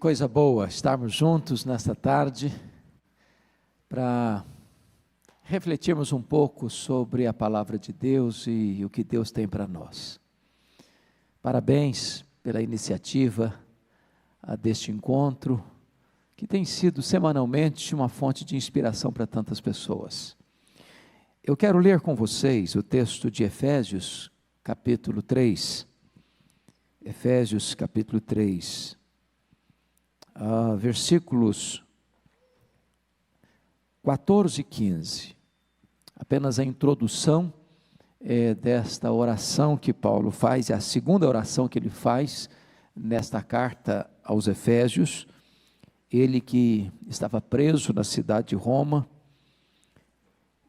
coisa boa estarmos juntos nesta tarde para refletirmos um pouco sobre a palavra de Deus e o que Deus tem para nós. Parabéns pela iniciativa deste encontro, que tem sido semanalmente uma fonte de inspiração para tantas pessoas. Eu quero ler com vocês o texto de Efésios, capítulo 3. Efésios, capítulo 3. Versículos 14 e 15, apenas a introdução desta oração que Paulo faz, é a segunda oração que ele faz nesta carta aos Efésios, ele que estava preso na cidade de Roma,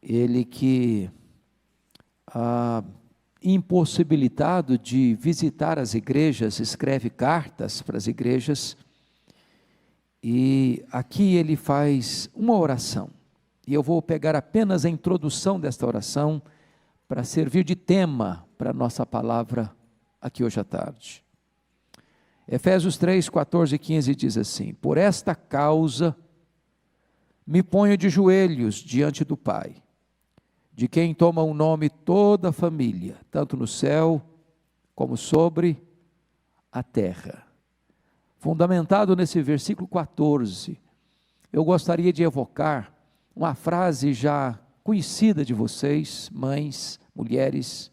ele que impossibilitado de visitar as igrejas, escreve cartas para as igrejas, e aqui ele faz uma oração, e eu vou pegar apenas a introdução desta oração, para servir de tema para a nossa palavra aqui hoje à tarde. Efésios 3, 14 e 15 diz assim: por esta causa me ponho de joelhos diante do Pai, de quem toma o nome toda a família, tanto no céu como sobre a terra. Fundamentado nesse versículo 14, eu gostaria de evocar uma frase já conhecida de vocês, mães, mulheres,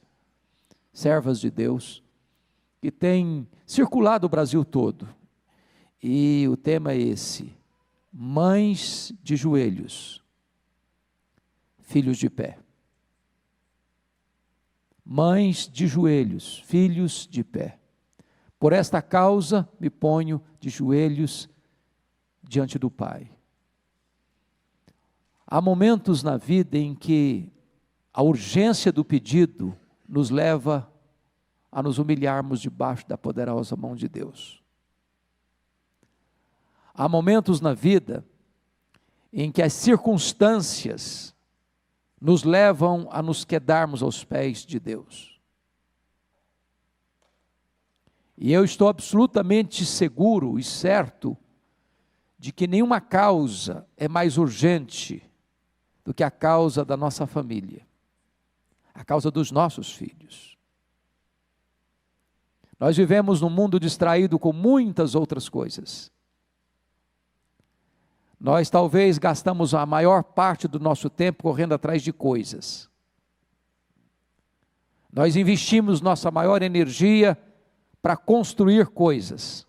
servas de Deus, que tem circulado o Brasil todo, e o tema é esse: mães de joelhos, filhos de pé. Mães de joelhos, filhos de pé. Por esta causa me ponho de joelhos diante do Pai. Há momentos na vida em que a urgência do pedido nos leva a nos humilharmos debaixo da poderosa mão de Deus. Há momentos na vida em que as circunstâncias nos levam a nos quedarmos aos pés de Deus. E eu estou absolutamente seguro e certo de que nenhuma causa é mais urgente do que a causa da nossa família, a causa dos nossos filhos. Nós vivemos num mundo distraído com muitas outras coisas. Nós talvez gastamos a maior parte do nosso tempo correndo atrás de coisas. Nós investimos nossa maior energia para construir coisas,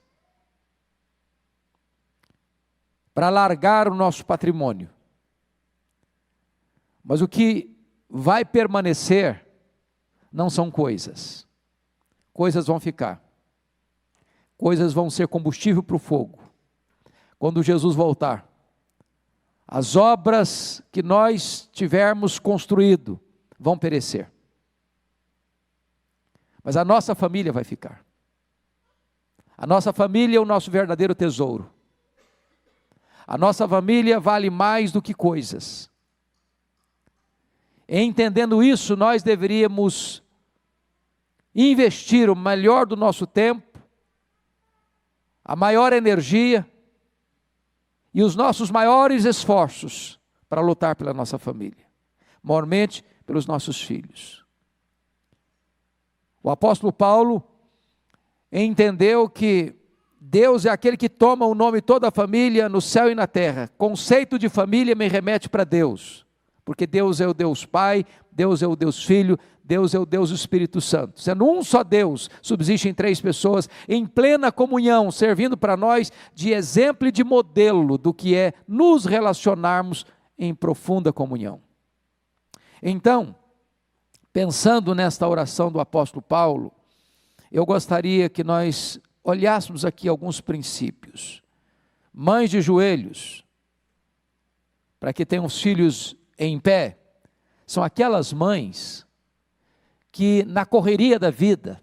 para largar o nosso patrimônio. Mas o que vai permanecer não são coisas. Coisas vão ficar. Coisas vão ser combustível para o fogo. Quando Jesus voltar, as obras que nós tivermos construído vão perecer. Mas a nossa família vai ficar. A nossa família é o nosso verdadeiro tesouro. A nossa família vale mais do que coisas. Entendendo isso, nós deveríamos investir o melhor do nosso tempo, a maior energia e os nossos maiores esforços para lutar pela nossa família, maiormente pelos nossos filhos. O apóstolo Paulo entendeu que Deus é aquele que toma o nome de toda a família no céu e na terra. Conceito de família me remete para Deus, porque Deus é o Deus Pai, Deus é o Deus Filho, Deus é o Deus Espírito Santo. Sendo um só Deus, subsistem três pessoas em plena comunhão, servindo para nós de exemplo e de modelo do que é nos relacionarmos em profunda comunhão. Então, pensando nesta oração do apóstolo Paulo, eu gostaria que nós olhássemos aqui alguns princípios. Mães de joelhos, para que tenham os filhos em pé, são aquelas mães que na correria da vida,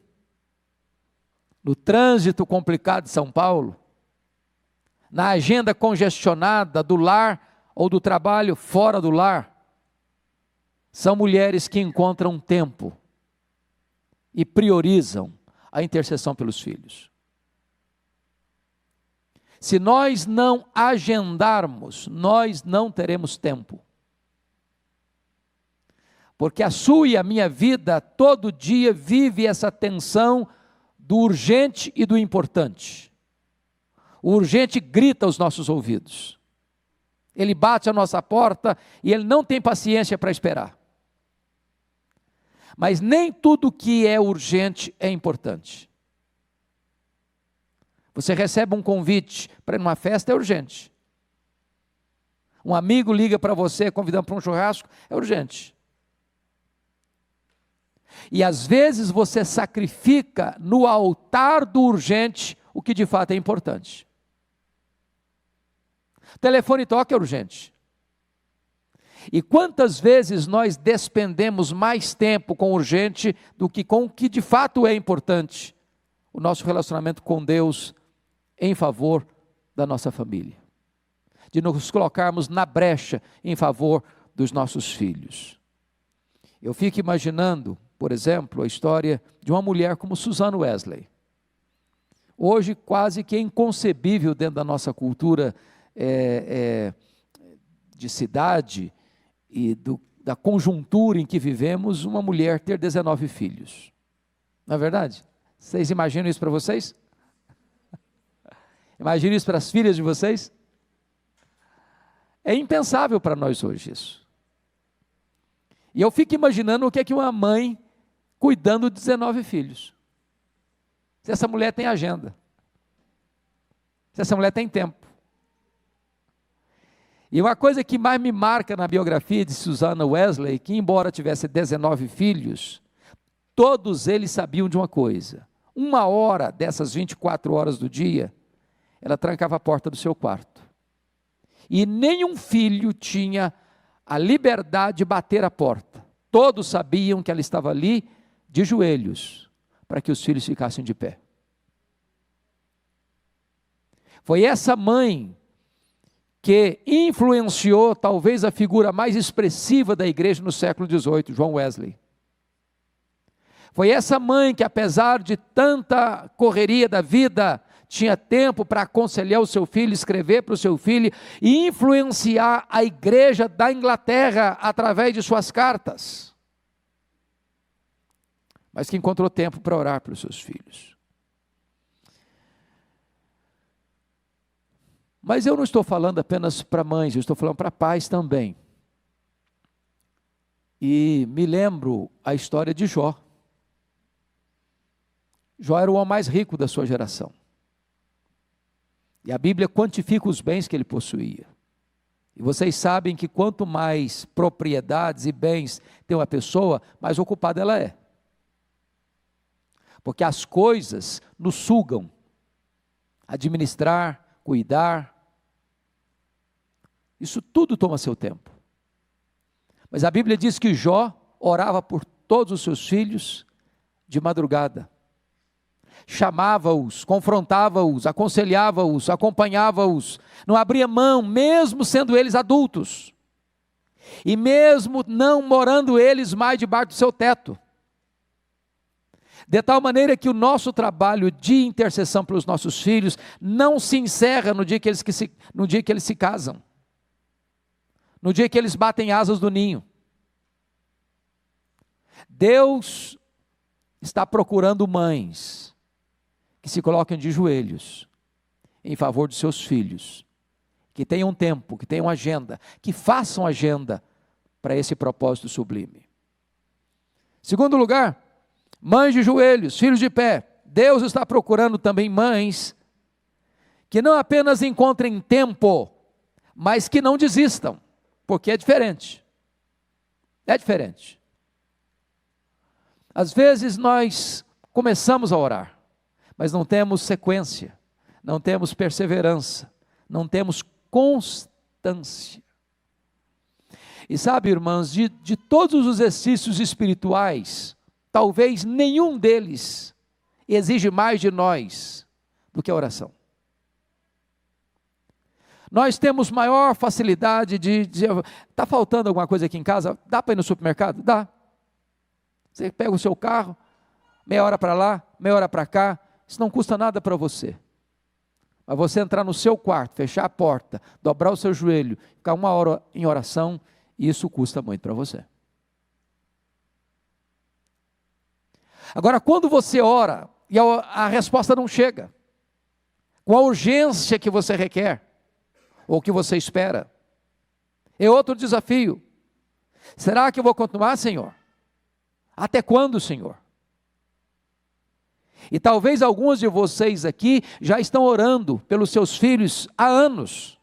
no trânsito complicado de São Paulo, na agenda congestionada do lar ou do trabalho fora do lar, são mulheres que encontram tempo e priorizam a intercessão pelos filhos. Se nós não agendarmos, nós não teremos tempo. Porque a sua e a minha vida, todo dia, vive essa tensão do urgente e do importante. O urgente grita aos nossos ouvidos. Ele bate a nossa porta e ele não tem paciência para esperar. Mas nem tudo que é urgente é importante. Você recebe um convite para ir numa festa, é urgente. Um amigo liga para você convidando para um churrasco, é urgente. E às vezes você sacrifica no altar do urgente o que de fato é importante. Telefone toca é urgente. E quantas vezes nós despendemos mais tempo com o urgente do que com o que de fato é importante? O nosso relacionamento com Deus em favor da nossa família. De nos colocarmos na brecha em favor dos nossos filhos. Eu fico imaginando, por exemplo, a história de uma mulher como Susan Wesley. Hoje quase que é inconcebível dentro da nossa cultura de cidade e da conjuntura em que vivemos, uma mulher ter 19 filhos. Não é verdade? Vocês imaginam isso para vocês? Imaginam isso para as filhas de vocês? É impensável para nós hoje isso. E eu fico imaginando o que é que uma mãe cuidando de 19 filhos. Se essa mulher tem agenda. Se essa mulher tem tempo. E uma coisa que mais me marca na biografia de Susan Wesley, que embora tivesse 19 filhos, todos eles sabiam de uma coisa. 1 hora dessas 24 horas do dia, ela trancava a porta do seu quarto. E nenhum filho tinha a liberdade de bater a porta. Todos sabiam que ela estava ali de joelhos, para que os filhos ficassem de pé. Foi essa mãe que influenciou talvez a figura mais expressiva da igreja no século XVIII, John Wesley. Foi essa mãe que, apesar de tanta correria da vida, tinha tempo para aconselhar o seu filho, escrever para o seu filho e influenciar a igreja da Inglaterra através de suas cartas. Mas que encontrou tempo para orar pelos seus filhos. Mas eu não estou falando apenas para mães, eu estou falando para pais também. E me lembro a história de Jó. Jó era o homem mais rico da sua geração. E a Bíblia quantifica os bens que ele possuía. E vocês sabem que quanto mais propriedades e bens tem uma pessoa, mais ocupada ela é. Porque as coisas nos sugam. Administrar, cuidar. Isso tudo toma seu tempo. Mas a Bíblia diz que Jó orava por todos os seus filhos de madrugada. Chamava-os, confrontava-os, aconselhava-os, acompanhava-os, não abria mão, mesmo sendo eles adultos, e mesmo não morando eles mais debaixo do seu teto, de tal maneira que o nosso trabalho de intercessão pelos nossos filhos não se encerra no dia que eles se casam, no dia que eles batem asas do ninho. Deus está procurando mães que se coloquem de joelhos em favor dos seus filhos, que tenham tempo, que tenham agenda, que façam agenda para esse propósito sublime. Segundo lugar, mães de joelhos, filhos de pé. Deus está procurando também mães que não apenas encontrem tempo, mas que não desistam, porque é diferente. É diferente. Às vezes nós começamos a orar, mas não temos sequência, não temos perseverança, não temos constância. E sabe, irmãos, de todos os exercícios espirituais, talvez nenhum deles exige mais de nós do que a oração. Nós temos maior facilidade de dizer, está faltando alguma coisa aqui em casa? Dá para ir no supermercado? Dá. Você pega o seu carro, meia hora para lá, meia hora para cá, isso não custa nada para você. Mas você entrar no seu quarto, fechar a porta, dobrar o seu joelho, ficar 1 hora em oração, isso custa muito para você. Agora, quando você ora e a resposta não chega, com a urgência que você requer, ou que você espera, é outro desafio. Será que eu vou continuar, Senhor? Até quando, Senhor? E talvez alguns de vocês aqui já estão orando pelos seus filhos há anos.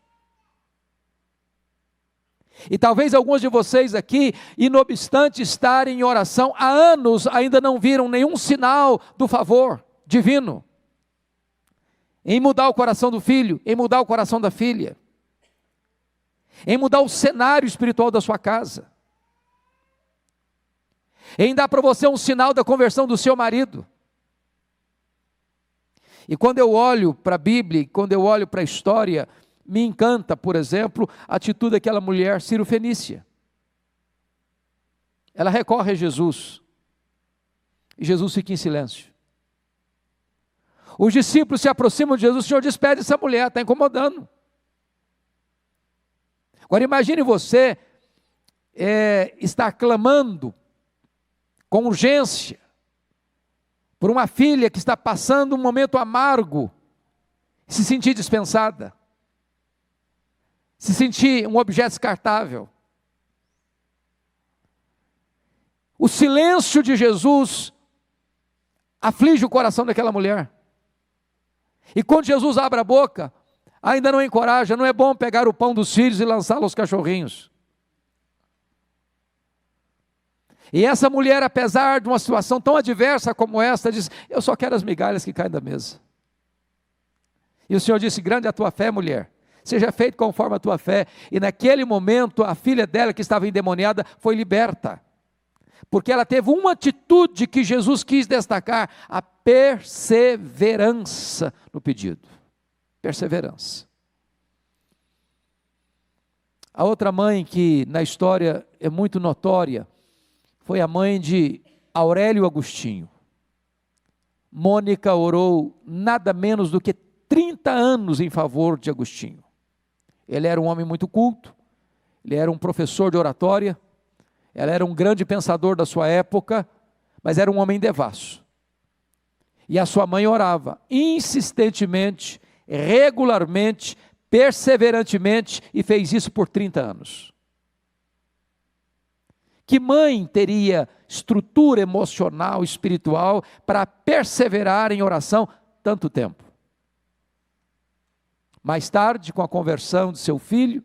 E talvez alguns de vocês aqui, e não obstante estarem em oração há anos, ainda não viram nenhum sinal do favor divino em mudar o coração do filho, em mudar o coração da filha, em mudar o cenário espiritual da sua casa, em dar para você um sinal da conversão do seu marido. E quando eu olho para a Bíblia, quando eu olho para a história, me encanta, por exemplo, a atitude daquela mulher Ciro-fenícia. Ela recorre a Jesus, e Jesus fica em silêncio. Os discípulos se aproximam de Jesus, o Senhor despede essa mulher, está incomodando. Agora imagine você estar clamando com urgência por uma filha que está passando um momento amargo, se sentir dispensada, se sentir um objeto descartável. O silêncio de Jesus aflige o coração daquela mulher. E quando Jesus abre a boca, ainda não encoraja, não é bom pegar o pão dos filhos e lançá-lo aos cachorrinhos. E essa mulher, apesar de uma situação tão adversa como esta, diz: eu só quero as migalhas que caem da mesa. E o Senhor disse: grande é a tua fé, mulher, seja feito conforme a tua fé. E naquele momento, a filha dela, que estava endemoniada, foi liberta, porque ela teve uma atitude que Jesus quis destacar: a perseverança no pedido. Perseverança. A outra mãe que na história é muito notória foi a mãe de Aurélio Agostinho. Mônica orou nada menos do que 30 anos em favor de Agostinho. Ele era um homem muito culto, ele era um professor de oratória, ela era um grande pensador da sua época, mas era um homem devasso. E a sua mãe orava insistentemente, regularmente, perseverantemente, e fez isso por 30 anos. Que mãe teria estrutura emocional, espiritual, para perseverar em oração tanto tempo? Mais tarde, com a conversão de seu filho,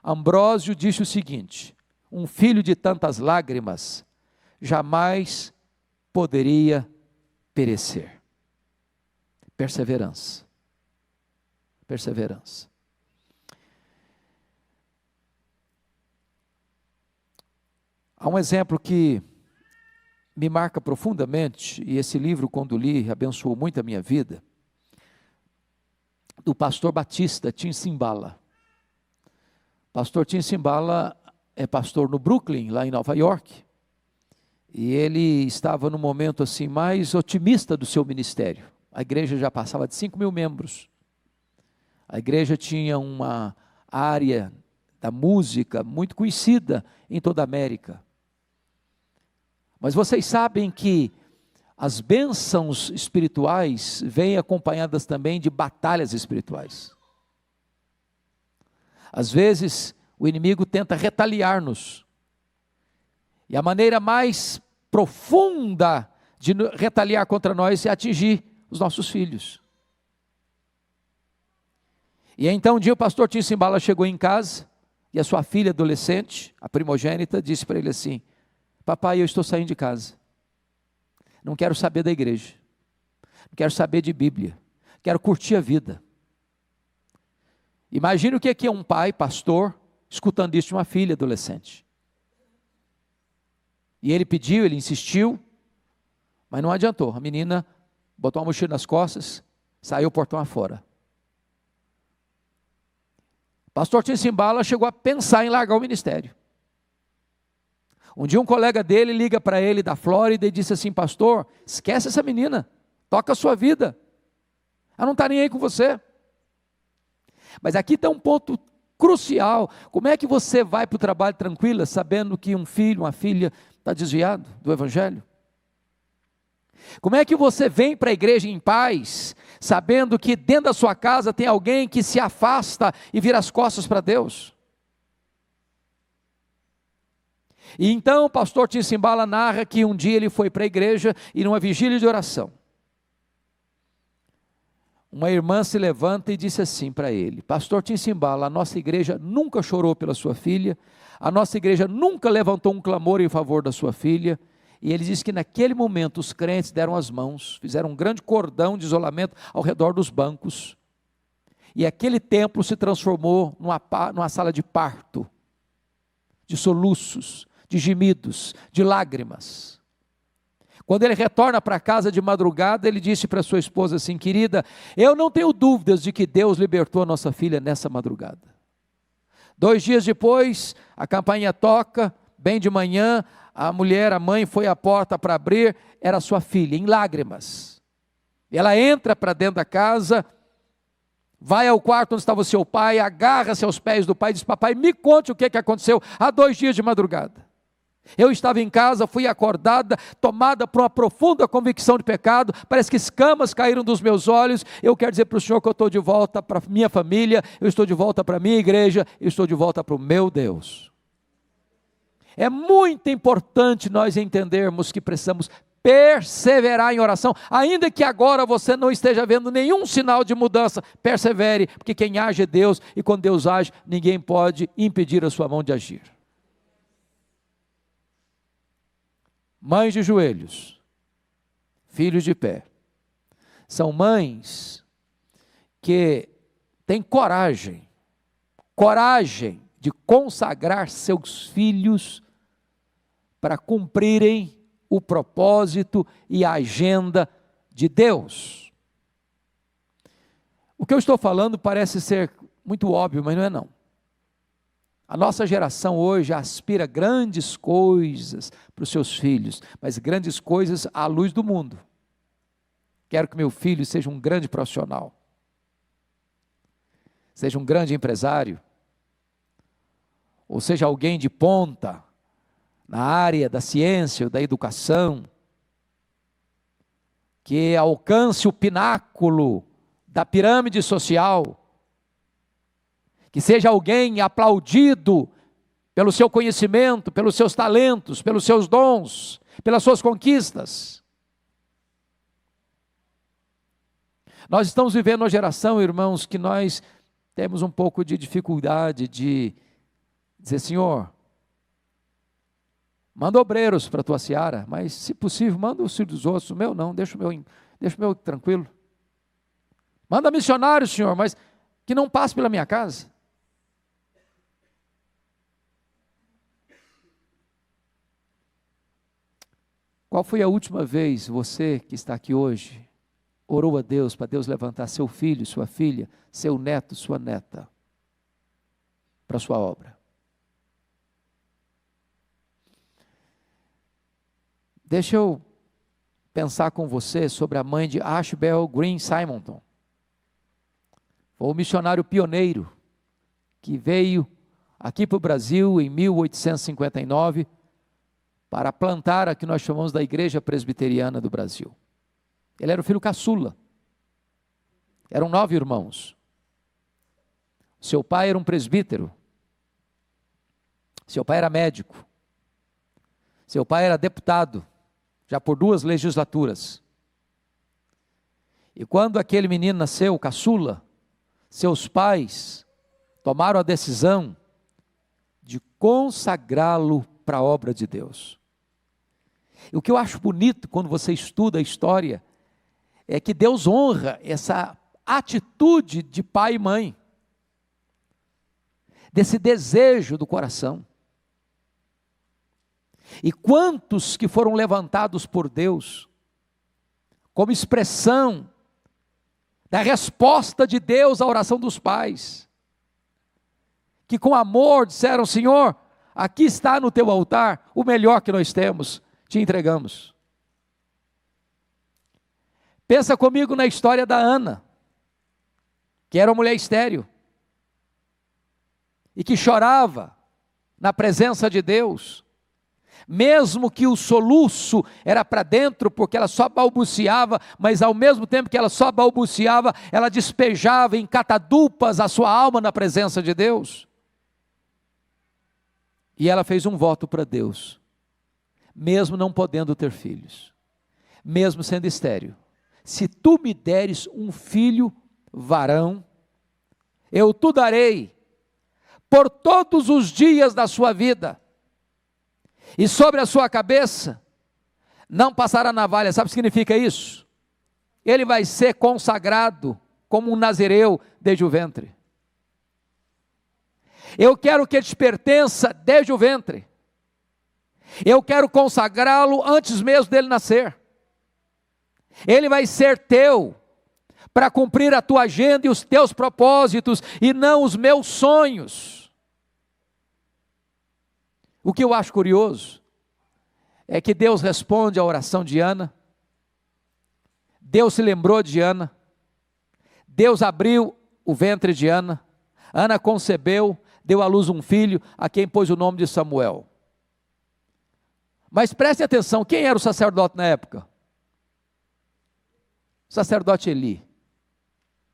Ambrósio disse o seguinte: um filho de tantas lágrimas jamais poderia perecer. Perseverança. Perseverança. Há um exemplo que me marca profundamente, e esse livro, quando li, abençoou muito a minha vida, do pastor batista Tim Cymbala. Pastor Tim Cymbala é pastor no Brooklyn, lá em Nova York, e ele estava no momento assim mais otimista do seu ministério. A igreja já passava de 5.000 membros. A igreja tinha uma área da música muito conhecida em toda a América. Mas vocês sabem que as bênçãos espirituais vêm acompanhadas também de batalhas espirituais. Às vezes, o inimigo tenta retaliar-nos. E a maneira mais profunda de retaliar contra nós é atingir os nossos filhos. E então um dia o pastor Tim Cymbala chegou em casa, e a sua filha adolescente, a primogênita, disse para ele assim: papai, eu estou saindo de casa, não quero saber da igreja, não quero saber de Bíblia, quero curtir a vida. Imagine o que é um pai, pastor, escutando isso de uma filha adolescente. E ele pediu, ele insistiu, mas não adiantou. A menina botou uma mochila nas costas, saiu o portão afora. Pastor Tim Cymbala chegou a pensar em largar o ministério. Um dia um colega dele liga para ele da Flórida e disse assim: pastor, esquece essa menina, toca a sua vida. Ela não está nem aí com você. Mas aqui está um ponto crucial. Como é que você vai para o trabalho tranquila, sabendo que um filho, uma filha está desviado do Evangelho? Como é que você vem para a igreja em paz, sabendo que dentro da sua casa tem alguém que se afasta e vira as costas para Deus? E então o pastor Tim Cymbala narra que um dia ele foi para a igreja e numa vigília de oração, uma irmã se levanta e disse assim para ele: pastor Tim Cymbala, a nossa igreja nunca chorou pela sua filha, a nossa igreja nunca levantou um clamor em favor da sua filha. E ele diz que naquele momento os crentes deram as mãos, fizeram um grande cordão de isolamento ao redor dos bancos, e aquele templo se transformou numa sala de parto, de soluços, de gemidos, de lágrimas. Quando ele retorna para casa de madrugada, ele disse para sua esposa assim: querida, eu não tenho dúvidas de que Deus libertou a nossa filha nessa madrugada. 2 dias depois, a campainha toca, bem de manhã, a mãe foi à porta para abrir, era sua filha, em lágrimas. Ela entra para dentro da casa, vai ao quarto onde estava o seu pai, agarra-se aos pés do pai e diz: papai, me conte o que aconteceu há 2 dias de madrugada. Eu estava em casa, fui acordada, tomada por uma profunda convicção de pecado, parece que escamas caíram dos meus olhos. Eu quero dizer para o Senhor que eu estou de volta para minha família, eu estou de volta para a minha igreja, eu estou de volta para o meu Deus. É muito importante nós entendermos que precisamos perseverar em oração, ainda que agora você não esteja vendo nenhum sinal de mudança, persevere, porque quem age é Deus, e quando Deus age, ninguém pode impedir a sua mão de agir. Mães de joelhos, filhos de pé, são mães que têm coragem de consagrar seus filhos para cumprirem o propósito e a agenda de Deus. O que eu estou falando parece ser muito óbvio, mas não é não. A nossa geração hoje aspira grandes coisas para os seus filhos, mas grandes coisas à luz do mundo. Quero que meu filho seja um grande profissional, seja um grande empresário, ou seja alguém de ponta na área da ciência ou da educação, que alcance o pináculo da pirâmide social, que seja alguém aplaudido pelo seu conhecimento, pelos seus talentos, pelos seus dons, pelas suas conquistas. Nós estamos vivendo uma geração, irmãos, que nós temos um pouco de dificuldade de dizer: Senhor, manda obreiros para a tua seara, mas se possível, manda os filhos dos outros, o meu não, deixa o meu tranquilo. Manda missionários, Senhor, mas que não passe pela minha casa. Qual foi a última vez você que está aqui hoje orou a Deus para Deus levantar seu filho, sua filha, seu neto, sua neta para a sua obra? Deixa eu pensar com você sobre a mãe de Ashbel Green Simonton. Foi um missionário pioneiro que veio aqui para o Brasil em 1859 para plantar a que nós chamamos da Igreja Presbiteriana do Brasil. Ele era o filho caçula. Eram 9 irmãos. Seu pai era um presbítero. Seu pai era médico. Seu pai era deputado, já por 2 legislaturas. E quando aquele menino nasceu, caçula, seus pais tomaram a decisão de consagrá-lo para a obra de Deus. E o que eu acho bonito quando você estuda a história é que Deus honra essa atitude de pai e mãe, desse desejo do coração. E quantos que foram levantados por Deus como expressão da resposta de Deus à oração dos pais, que com amor disseram: Senhor, aqui está no teu altar o melhor que nós temos, te entregamos. Pensa comigo na história da Ana. que era uma mulher estéril, e que chorava na presença de Deus, mesmo que o soluço era para dentro, porque ela só balbuciava, mas ao mesmo tempo que ela só balbuciava, ela despejava em catadupas a sua alma na presença de Deus. E ela fez um voto para Deus, mesmo não podendo ter filhos, mesmo sendo estéril: se tu me deres um filho varão, eu te darei por todos os dias da sua vida, e sobre a sua cabeça não passará navalha. Sabe o que significa isso? Ele vai ser consagrado como um nazireu desde o ventre. Eu quero que ele te pertença desde o ventre. Eu quero consagrá-lo antes mesmo dele nascer. Ele vai ser teu para cumprir a tua agenda e os teus propósitos, e não os meus sonhos. O que eu acho curioso é que Deus responde à oração de Ana. Deus se lembrou de Ana. Deus abriu o ventre de Ana. Ana concebeu, deu à luz um filho, a quem pôs o nome de Samuel. Mas preste atenção, quem era o sacerdote na época? O sacerdote Eli.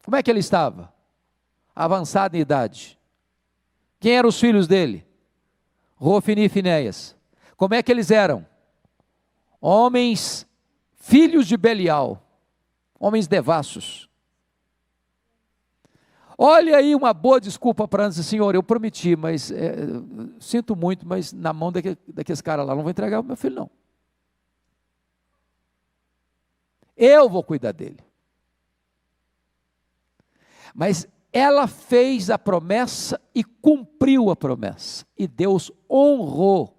Como é que ele estava? Avançado em idade. Quem eram os filhos dele? Rofini e Finéias. Como é que eles eram? Homens, filhos de Belial, homens devassos. Olha aí uma boa desculpa para antes: Senhor, eu prometi, mas sinto muito, mas na mão daqueles caras lá, não vou entregar o meu filho não. Eu vou cuidar dele. Mas ela fez a promessa e cumpriu a promessa, e Deus honrou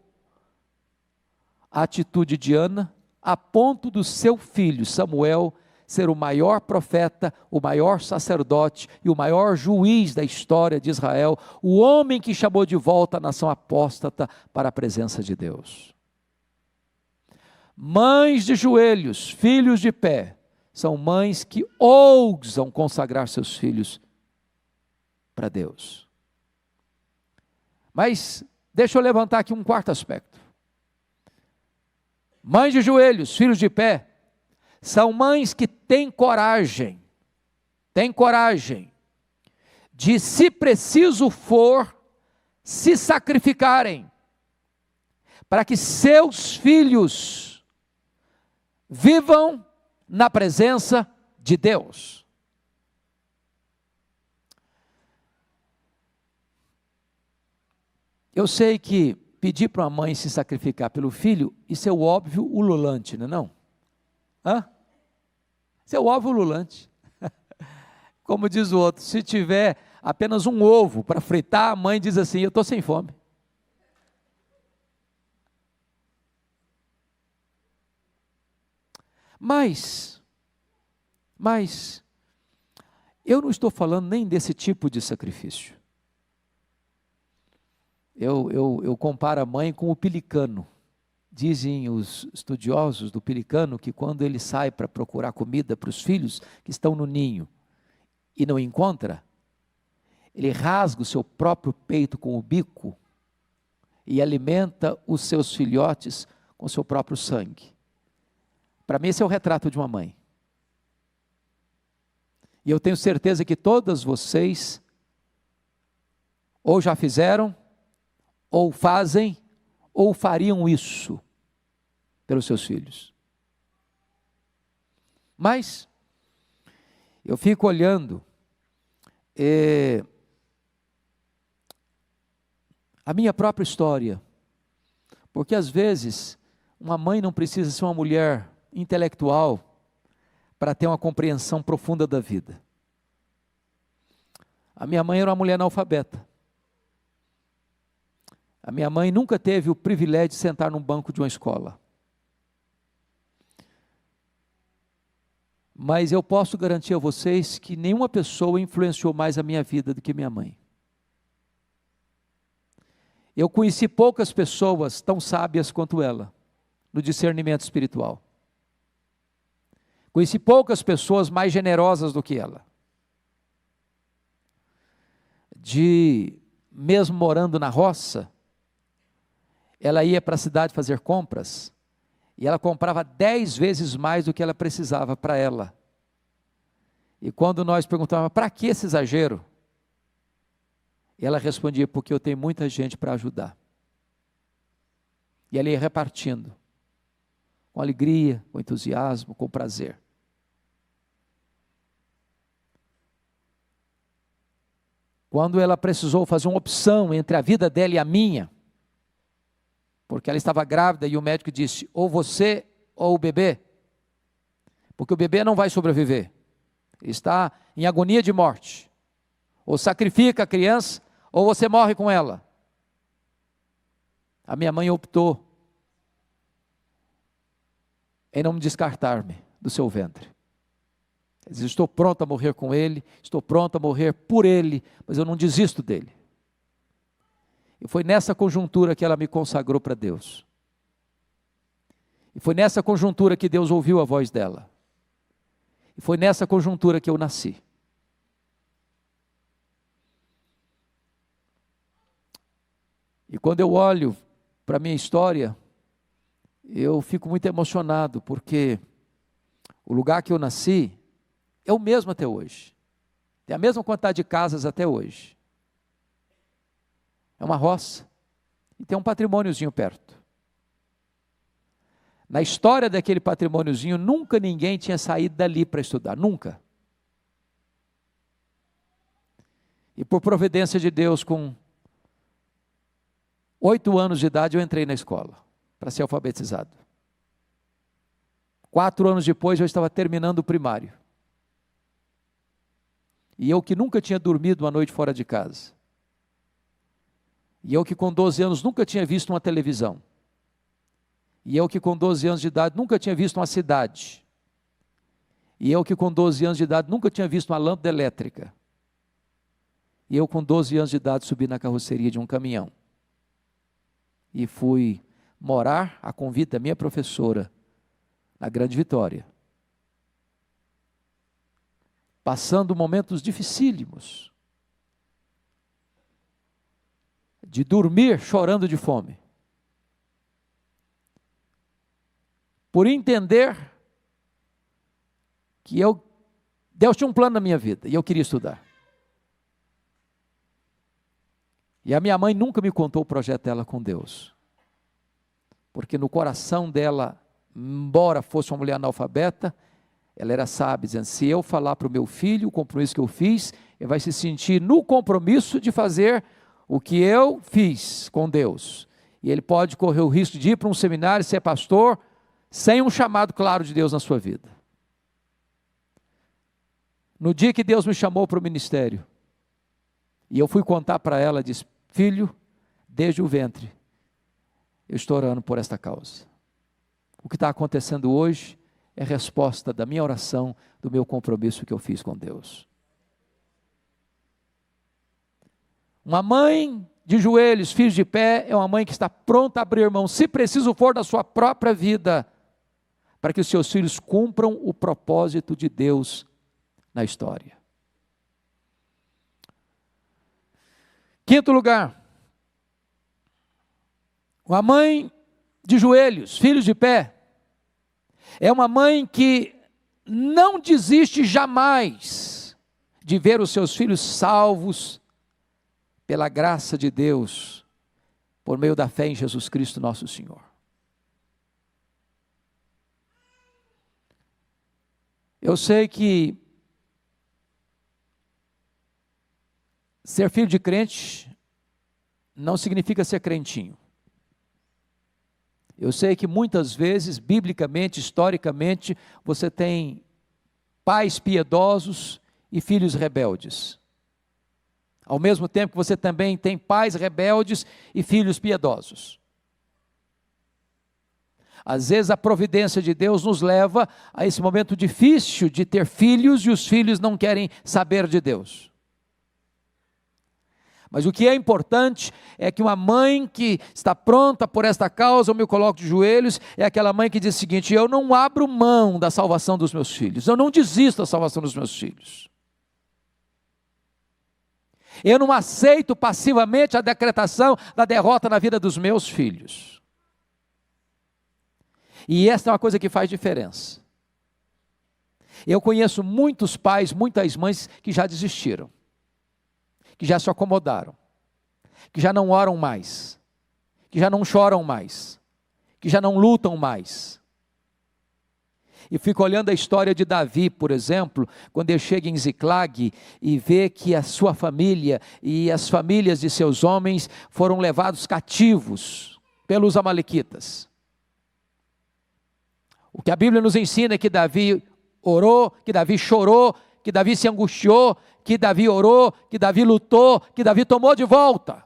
a atitude de Ana, a ponto do seu filho Samuel ser o maior profeta, o maior sacerdote e o maior juiz da história de Israel, o homem que chamou de volta a nação apóstata para a presença de Deus. Mães de joelhos, filhos de pé, são mães que ousam consagrar seus filhos para Deus. Mas deixa eu levantar aqui um quarto aspecto. Mães de joelhos, filhos de pé, são mães que têm coragem de, se preciso for, se sacrificarem, para que seus filhos vivam na presença de Deus. Eu sei que pedir para uma mãe se sacrificar pelo filho, isso é o óbvio ululante, não é não? Isso é o óbvio ululante. Como diz o outro, se tiver apenas um ovo para fritar, a mãe diz assim: eu estou sem fome. Mas, eu não estou falando nem desse tipo de sacrifício. Eu comparo a mãe com o pelicano. Dizem os estudiosos do pelicano que quando ele sai para procurar comida para os filhos que estão no ninho e não encontra, ele rasga o seu próprio peito com o bico e alimenta os seus filhotes com o seu próprio sangue. Para mim esse é o retrato de uma mãe. E eu tenho certeza que todas vocês ou já fizeram, ou fazem, ou fariam isso pelos seus filhos. Mas eu fico olhando a minha própria história, porque às vezes uma mãe não precisa ser uma mulher intelectual para ter uma compreensão profunda da vida. A minha mãe era uma mulher analfabeta. A minha mãe nunca teve o privilégio de sentar num banco de uma escola. Mas eu posso garantir a vocês que nenhuma pessoa influenciou mais a minha vida do que minha mãe. Eu conheci poucas pessoas tão sábias quanto ela, no discernimento espiritual. Conheci poucas pessoas mais generosas do que ela. mesmo morando na roça, ela ia para a cidade fazer compras, e ela comprava 10 vezes mais do que ela precisava para ela. E quando nós perguntávamos, para que esse exagero? Ela respondia, porque eu tenho muita gente para ajudar. E ela ia repartindo, com alegria, com entusiasmo, com prazer. Quando ela precisou fazer uma opção entre a vida dela e a minha, porque ela estava grávida e o médico disse, ou você ou o bebê, porque o bebê não vai sobreviver, está em agonia de morte, ou sacrifica a criança, ou você morre com ela. A minha mãe optou em não descartar-me do seu ventre. Ela diz, estou pronto a morrer com ele, estou pronto a morrer por ele, mas eu não desisto dele. E foi nessa conjuntura que ela me consagrou para Deus. E foi nessa conjuntura que Deus ouviu a voz dela. E foi nessa conjuntura que eu nasci. E quando eu olho para a minha história, eu fico muito emocionado, porque o lugar que eu nasci é o mesmo até hoje. Tem a mesma quantidade de casas até hoje. É uma roça, e tem um patrimôniozinho perto. Na história daquele patrimôniozinho, nunca ninguém tinha saído dali para estudar, nunca. E por providência de Deus, com 8 anos de idade, eu entrei na escola, para ser alfabetizado. 4 anos depois, eu estava terminando o primário. E eu que nunca tinha dormido uma noite fora de casa. E eu que com 12 anos nunca tinha visto uma televisão. E eu que com 12 anos de idade nunca tinha visto uma cidade. E eu que com 12 anos de idade nunca tinha visto uma lâmpada elétrica. E eu com 12 anos de idade subi na carroceria de um caminhão. E fui morar a convite da minha professora, na Grande Vitória. Passando momentos dificílimos. De dormir chorando de fome, por entender que Deus tinha um plano na minha vida, e eu queria estudar. E a minha mãe nunca me contou o projeto dela com Deus, porque no coração dela, embora fosse uma mulher analfabeta, ela era sábia, dizendo, se eu falar para o meu filho o compromisso que eu fiz, ele vai se sentir no compromisso de fazer o que eu fiz com Deus, e ele pode correr o risco de ir para um seminário, ser pastor, sem um chamado claro de Deus na sua vida. No dia que Deus me chamou para o ministério, e eu fui contar para ela, disse, filho, desde o ventre, eu estou orando por esta causa. O que está acontecendo hoje é resposta da minha oração, do meu compromisso que eu fiz com Deus. Uma mãe de joelhos, filhos de pé, é uma mãe que está pronta a abrir mão, se preciso for, da sua própria vida, para que os seus filhos cumpram o propósito de Deus na história. Quinto lugar, uma mãe de joelhos, filhos de pé, é uma mãe que não desiste jamais de ver os seus filhos salvos, pela graça de Deus, por meio da fé em Jesus Cristo nosso Senhor. Eu sei que ser filho de crente não significa ser crentinho. Eu sei que muitas vezes, biblicamente, historicamente, você tem pais piedosos e filhos rebeldes. Ao mesmo tempo que você também tem pais rebeldes e filhos piedosos. Às vezes a providência de Deus nos leva a esse momento difícil de ter filhos e os filhos não querem saber de Deus. Mas o que é importante é que uma mãe que está pronta por esta causa, eu me coloco de joelhos, é aquela mãe que diz o seguinte, eu não abro mão da salvação dos meus filhos, eu não desisto da salvação dos meus filhos. Eu não aceito passivamente a decretação da derrota na vida dos meus filhos. E essa é uma coisa que faz diferença. Eu conheço muitos pais, muitas mães que já desistiram, que já se acomodaram, que já não oram mais, que já não choram mais, que já não lutam mais. E fico olhando a história de Davi, por exemplo, quando ele chega em Ziclag e vê que a sua família e as famílias de seus homens foram levados cativos pelos amalequitas. O que a Bíblia nos ensina é que Davi orou, que Davi chorou, que Davi se angustiou, que Davi orou, que Davi lutou, que Davi tomou de volta.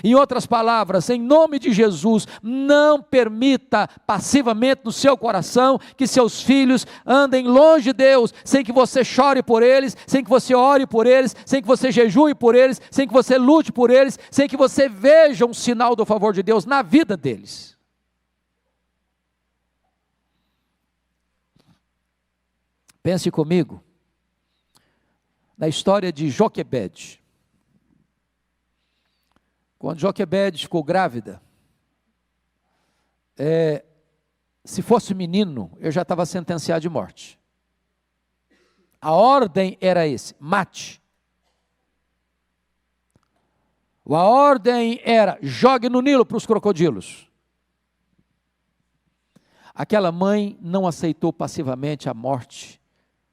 Em outras palavras, em nome de Jesus, não permita passivamente no seu coração que seus filhos andem longe de Deus, sem que você chore por eles, sem que você ore por eles, sem que você jejue por eles, sem que você lute por eles, sem que você veja um sinal do favor de Deus na vida deles. Pense comigo na história de Joquebede. Quando Joquebede ficou grávida, se fosse menino, eu já estava sentenciado de morte. A ordem era mate. A ordem era, jogue no Nilo para os crocodilos. Aquela mãe não aceitou passivamente a morte,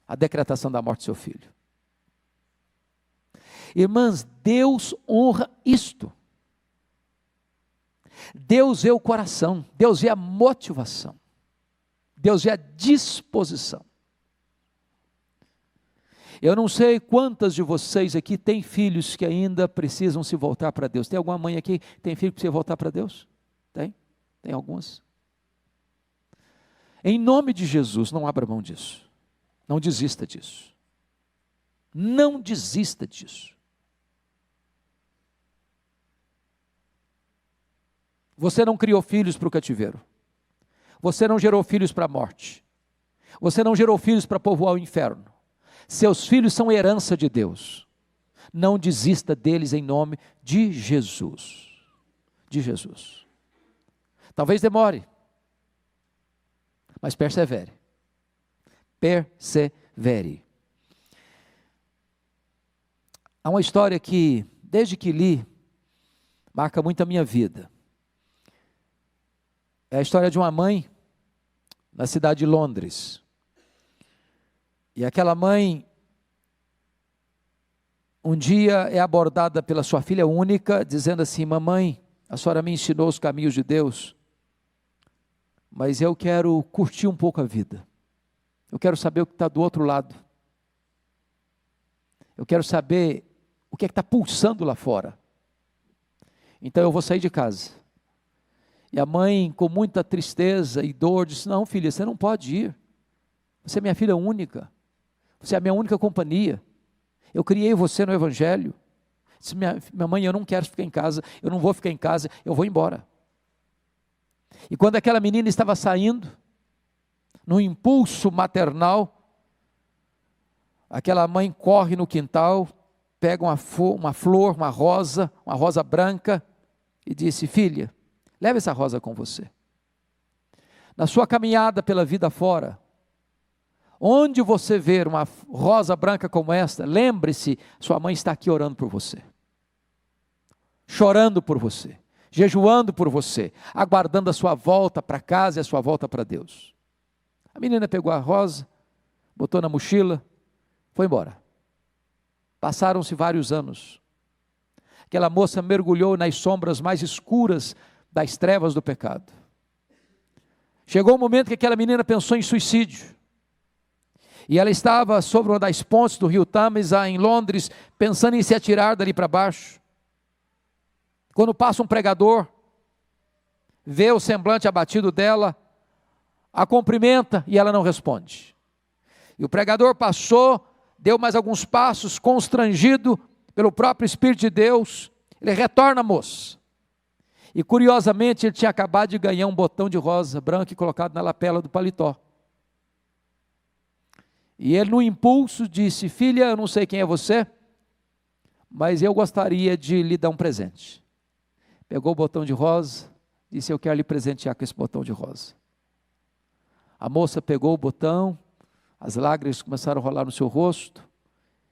a decretação da morte do seu filho. Irmãs, Deus honra isto. Deus vê o coração, Deus vê a motivação, Deus vê a disposição. Eu não sei quantas de vocês aqui têm filhos que ainda precisam se voltar para Deus. Tem alguma mãe aqui que tem filho que precisa voltar para Deus? Tem? Tem algumas? Em nome de Jesus, não abra mão disso. Não desista disso. Não desista disso. Você não criou filhos para o cativeiro. Você não gerou filhos para a morte. Você não gerou filhos para povoar o inferno. Seus filhos são herança de Deus. Não desista deles em nome de Jesus. De Jesus. Talvez demore, mas persevere. Persevere. Há uma história que, desde que li, marca muito a minha vida. É a história de uma mãe na cidade de Londres. E aquela mãe, um dia é abordada pela sua filha única, dizendo assim: mamãe, a senhora me ensinou os caminhos de Deus, mas eu quero curtir um pouco a vida. Eu quero saber o que está do outro lado. Eu quero saber o que é que está pulsando lá fora. Então eu vou sair de casa. E a mãe, com muita tristeza e dor, disse: não, filha, você não pode ir. Você é minha filha única. Você é a minha única companhia. Eu criei você no Evangelho. Disse: minha mãe, eu não quero ficar em casa. Eu não vou ficar em casa, eu vou embora. E quando aquela menina estava saindo, num impulso maternal, aquela mãe corre no quintal, pega uma flor, uma rosa branca, e disse: filha, leve essa rosa com você. Na sua caminhada pela vida fora, onde você ver uma rosa branca como esta, lembre-se, sua mãe está aqui orando por você, chorando por você, jejuando por você, aguardando a sua volta para casa e a sua volta para Deus. A menina pegou a rosa, botou na mochila, foi embora. Passaram-se vários anos. Aquela moça mergulhou nas sombras mais escuras das trevas do pecado. Chegou o momento que aquela menina pensou em suicídio. E ela estava sobre uma das pontes do rio Thames, em Londres, pensando em se atirar dali para baixo. Quando passa um pregador, vê o semblante abatido dela, a cumprimenta e ela não responde. E o pregador passou, deu mais alguns passos, constrangido pelo próprio Espírito de Deus, ele retorna a moça. E curiosamente ele tinha acabado de ganhar um botão de rosa branca e colocado na lapela do paletó. E ele no impulso disse: filha, eu não sei quem é você, mas eu gostaria de lhe dar um presente. Pegou o botão de rosa, disse: eu quero lhe presentear com esse botão de rosa. A moça pegou o botão, as lágrimas começaram a rolar no seu rosto,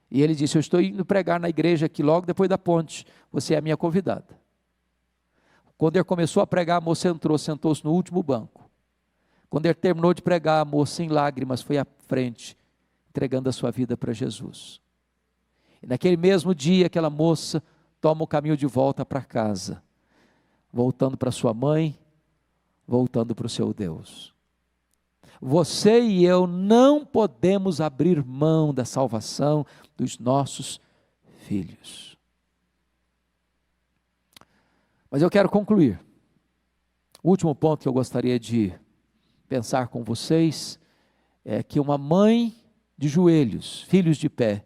e ele disse: eu estou indo pregar na igreja aqui logo depois da ponte, você é a minha convidada. Quando ele começou a pregar, a moça entrou, sentou-se no último banco. Quando ele terminou de pregar, a moça em lágrimas foi à frente, entregando a sua vida para Jesus. E naquele mesmo dia, aquela moça toma o caminho de volta para casa, voltando para sua mãe, voltando para o seu Deus. Você e eu não podemos abrir mão da salvação dos nossos filhos. Mas eu quero concluir. O último ponto que eu gostaria de pensar com vocês é que uma mãe de joelhos, filhos de pé,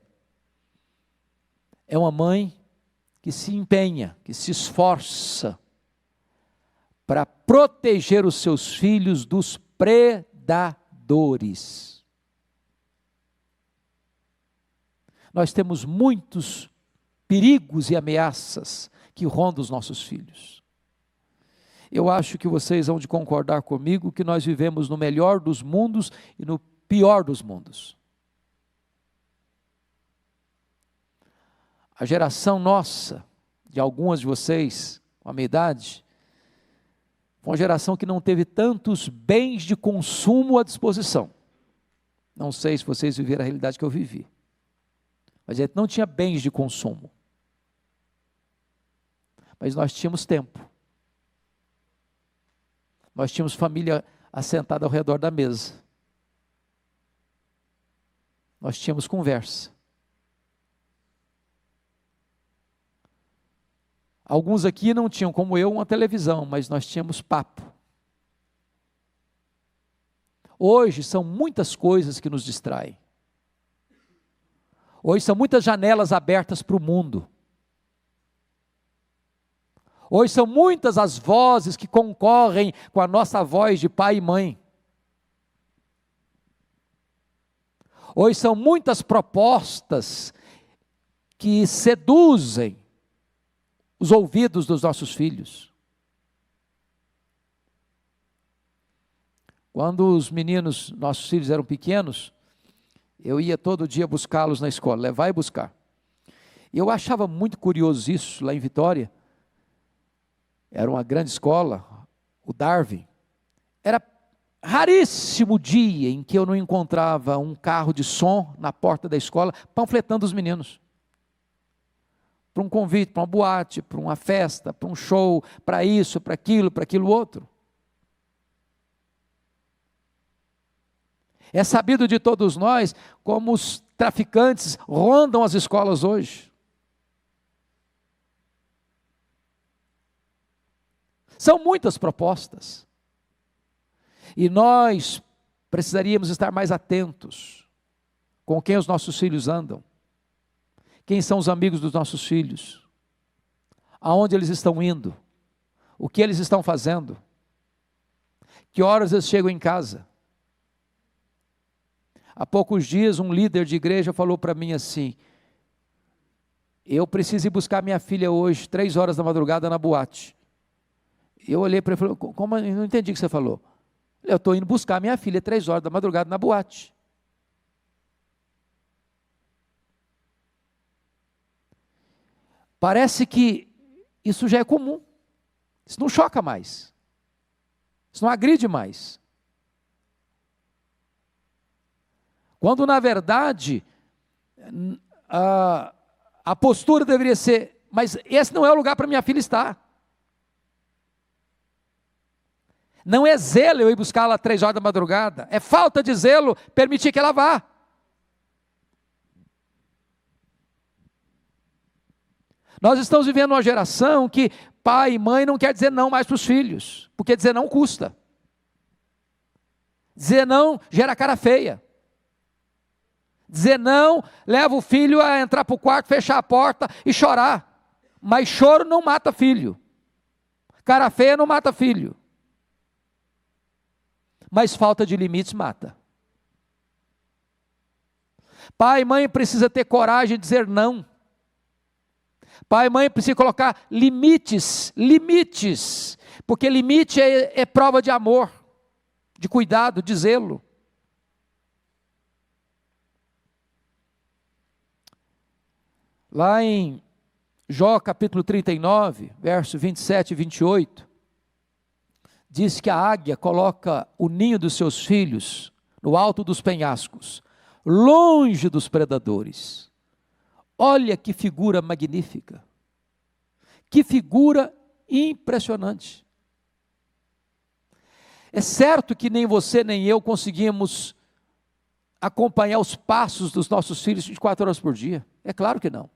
é uma mãe que se empenha, que se esforça para proteger os seus filhos dos predadores. Nós temos muitos perigos e ameaças que rondam os nossos filhos. Eu acho que vocês vão de concordar comigo que nós vivemos no melhor dos mundos e no pior dos mundos. A geração nossa, de algumas de vocês, com a minha idade, foi uma geração que não teve tantos bens de consumo à disposição. Não sei se vocês viveram a realidade que eu vivi, mas a gente não tinha bens de consumo. Mas nós tínhamos tempo. Nós tínhamos família assentada ao redor da mesa. Nós tínhamos conversa. Alguns aqui não tinham, como eu, uma televisão, mas nós tínhamos papo. Hoje são muitas coisas que nos distraem. Hoje são muitas janelas abertas para o mundo. Hoje são muitas as vozes que concorrem com a nossa voz de pai e mãe. Hoje são muitas propostas que seduzem os ouvidos dos nossos filhos. Quando os meninos, nossos filhos eram pequenos, eu ia todo dia buscá-los na escola, levar e buscar. E eu achava muito curioso isso lá em Vitória. Era uma grande escola, o Darwin. Era raríssimo o dia em que eu não encontrava um carro de som na porta da escola, panfletando os meninos. Para um convite, para uma boate, para uma festa, para um show, para isso, para aquilo outro. É sabido de todos nós como os traficantes rondam as escolas hoje. São muitas propostas. E nós precisaríamos estar mais atentos com quem os nossos filhos andam. Quem são os amigos dos nossos filhos? Aonde eles estão indo? O que eles estão fazendo? Que horas eles chegam em casa? Há poucos dias um líder de igreja falou para mim assim: eu preciso ir buscar minha filha hoje, 3 horas da madrugada na boate. Eu olhei para ele e falei: como? Eu não entendi o que você falou. Eu estou indo buscar minha filha 3 horas da madrugada na boate. Parece que isso já é comum. Isso não choca mais. Isso não agride mais. Quando na verdade a postura deveria ser: mas esse não é o lugar para minha filha estar. Não é zelo eu ir buscar ela 3 horas da madrugada, é falta de zelo permitir que ela vá. Nós estamos vivendo uma geração que pai e mãe não quer dizer não mais para os filhos, porque dizer não custa. Dizer não gera cara feia. Dizer não leva o filho a entrar para o quarto, fechar a porta e chorar. Mas choro não mata filho. Cara feia não mata filho. Mas falta de limites mata. Pai e mãe precisa ter coragem de dizer não. Pai e mãe precisam colocar limites, porque limite é prova de amor, de cuidado, de zelo. Lá em Jó capítulo 39, verso 27 e 28, diz que a águia coloca o ninho dos seus filhos no alto dos penhascos, longe dos predadores. Olha que figura magnífica, que figura impressionante. É certo que nem você nem eu conseguimos acompanhar os passos dos nossos filhos 24 horas por dia, é claro que não.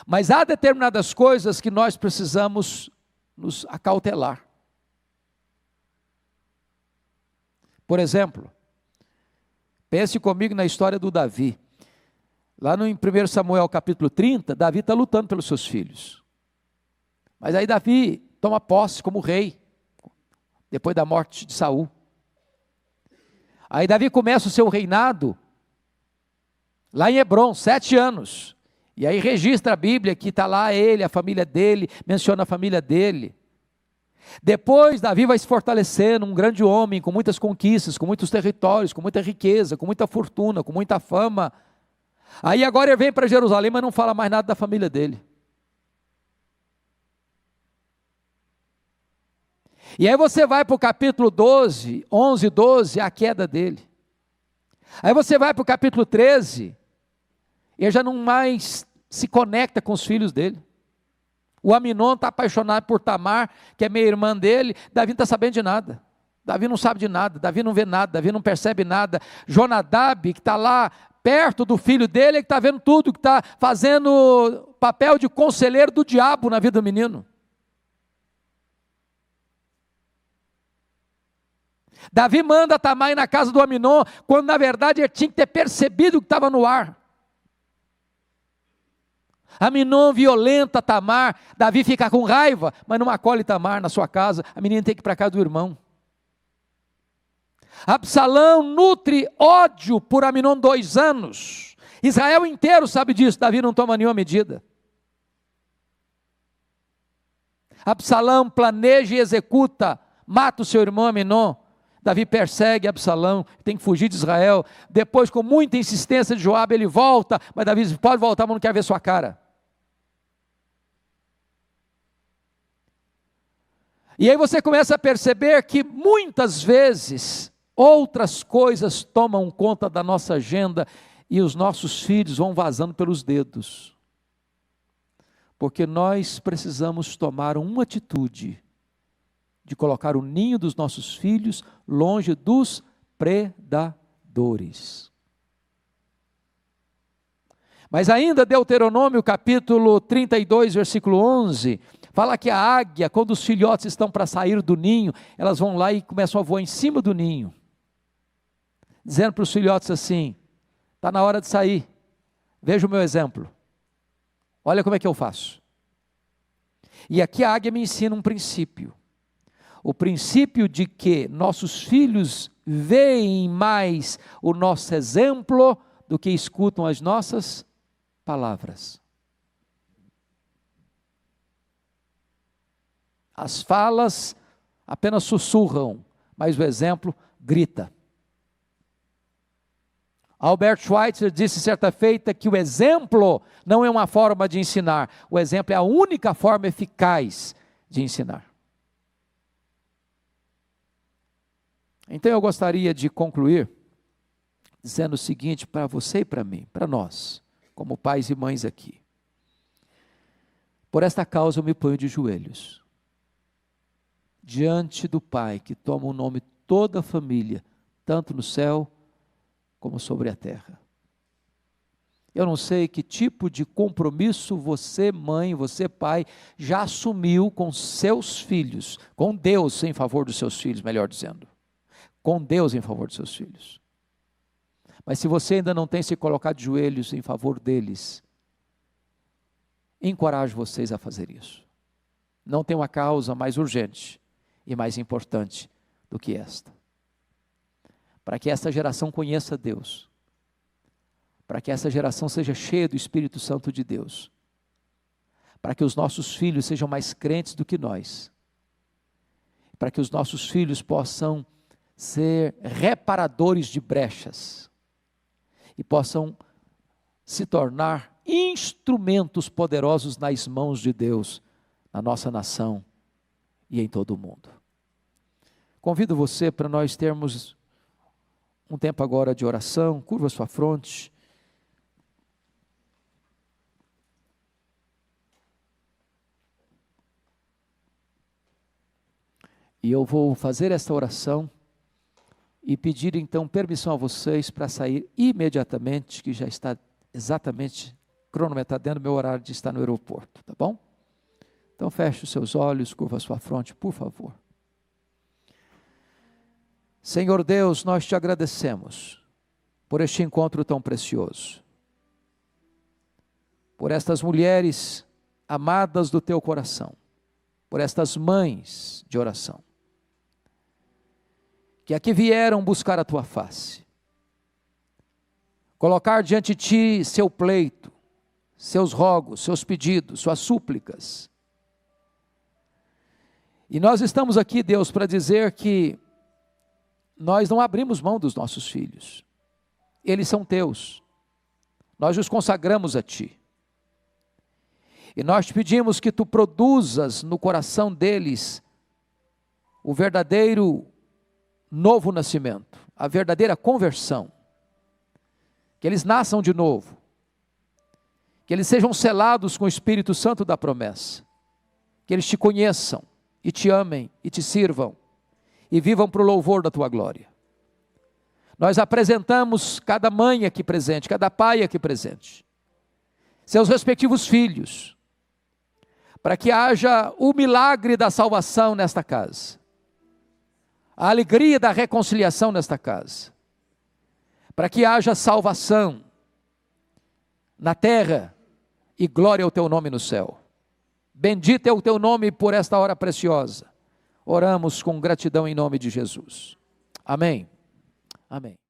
Mas há determinadas coisas que nós precisamos nos acautelar. Por exemplo, pense comigo na história do Davi. Lá no 1 Samuel capítulo 30, Davi está lutando pelos seus filhos. Mas aí Davi toma posse como rei, depois da morte de Saul. Aí Davi começa o seu reinado, lá em Hebrom, 7 anos. E aí registra a Bíblia que está lá ele, a família dele, menciona a família dele. Depois Davi vai se fortalecendo, um grande homem, com muitas conquistas, com muitos territórios, com muita riqueza, com muita fortuna, com muita fama. Aí agora ele vem para Jerusalém, mas não fala mais nada da família dele. E aí você vai para o capítulo 12, 11, 12, a queda dele. Aí você vai para o capítulo 13, e ele já não mais se conecta com os filhos dele. O Aminon está apaixonado por Tamar, que é meia irmã dele. Davi não está sabendo de nada. Davi não sabe de nada, Davi não vê nada, Davi não percebe nada. Jonadab, que está lá perto do filho dele, que está vendo tudo, que está fazendo papel de conselheiro do diabo na vida do menino. Davi manda Tamar ir na casa do Aminon, quando na verdade ele tinha que ter percebido o que estava no ar. Aminon violenta Tamar, Davi fica com raiva, mas não acolhe Tamar na sua casa, a menina tem que ir para a casa do irmão. Absalão nutre ódio por Aminon 2 anos, Israel inteiro sabe disso, Davi não toma nenhuma medida. Absalão planeja e executa, mata o seu irmão Aminon. Davi persegue Absalão, tem que fugir de Israel. Depois, com muita insistência de Joabe, ele volta, mas Davi diz, pode voltar, mas não quer ver sua cara. E aí você começa a perceber que muitas vezes outras coisas tomam conta da nossa agenda e os nossos filhos vão vazando pelos dedos. Porque nós precisamos tomar uma atitude de colocar o ninho dos nossos filhos longe dos predadores. Mas ainda Deuteronômio capítulo 32, versículo 11, fala que a águia, quando os filhotes estão para sair do ninho, elas vão lá e começam a voar em cima do ninho, dizendo para os filhotes assim, está na hora de sair, veja o meu exemplo, olha como é que eu faço. E aqui a águia me ensina um princípio, o princípio de que nossos filhos veem mais o nosso exemplo do que escutam as nossas palavras. As falas apenas sussurram, mas o exemplo grita. Albert Schweitzer disse certa feita que o exemplo não é uma forma de ensinar, o exemplo é a única forma eficaz de ensinar. Então eu gostaria de concluir dizendo o seguinte para você e para mim, para nós, como pais e mães aqui. Por esta causa eu me ponho de joelhos, diante do Pai que toma o nome de toda a família, tanto no céu como sobre a terra. Eu não sei que tipo de compromisso você, mãe, você, pai, já assumiu com seus filhos, com Deus em favor dos seus filhos, melhor dizendo. Com Deus em favor dos seus filhos. Mas se você ainda não tem se colocado de joelhos em favor deles, encorajo vocês a fazer isso. Não tem uma causa mais urgente e mais importante do que esta. Para que esta geração conheça Deus, para que essa geração seja cheia do Espírito Santo de Deus, para que os nossos filhos sejam mais crentes do que nós, para que os nossos filhos possam ser reparadores de brechas e possam se tornar instrumentos poderosos nas mãos de Deus, na nossa nação e em todo o mundo. Convido você para nós termos um tempo agora de oração. Curva sua fronte. E eu vou fazer esta oração e pedir então permissão a vocês para sair imediatamente, que já está exatamente cronometrado dentro do meu horário de estar no aeroporto, tá bom? Então feche os seus olhos, curva a sua fronte, por favor. Senhor Deus, nós te agradecemos por este encontro tão precioso, por estas mulheres amadas do teu coração, por estas mães de oração, que aqui vieram buscar a tua face, colocar diante de ti seu pleito, seus rogos, seus pedidos, suas súplicas. E nós estamos aqui, Deus, para dizer que nós não abrimos mão dos nossos filhos, eles são teus, nós os consagramos a ti, e nós te pedimos que tu produzas no coração deles o verdadeiro novo nascimento, a verdadeira conversão, que eles nasçam de novo, que eles sejam selados com o Espírito Santo da promessa, que eles te conheçam e te amem e te sirvam e vivam para o louvor da tua glória. Nós apresentamos cada mãe aqui presente, cada pai aqui presente, seus respectivos filhos, para que haja o milagre da salvação nesta casa, a alegria da reconciliação nesta casa, para que haja salvação na terra e glória ao teu nome no céu. Bendito é o teu nome por esta hora preciosa. Oramos com gratidão em nome de Jesus. Amém. Amém.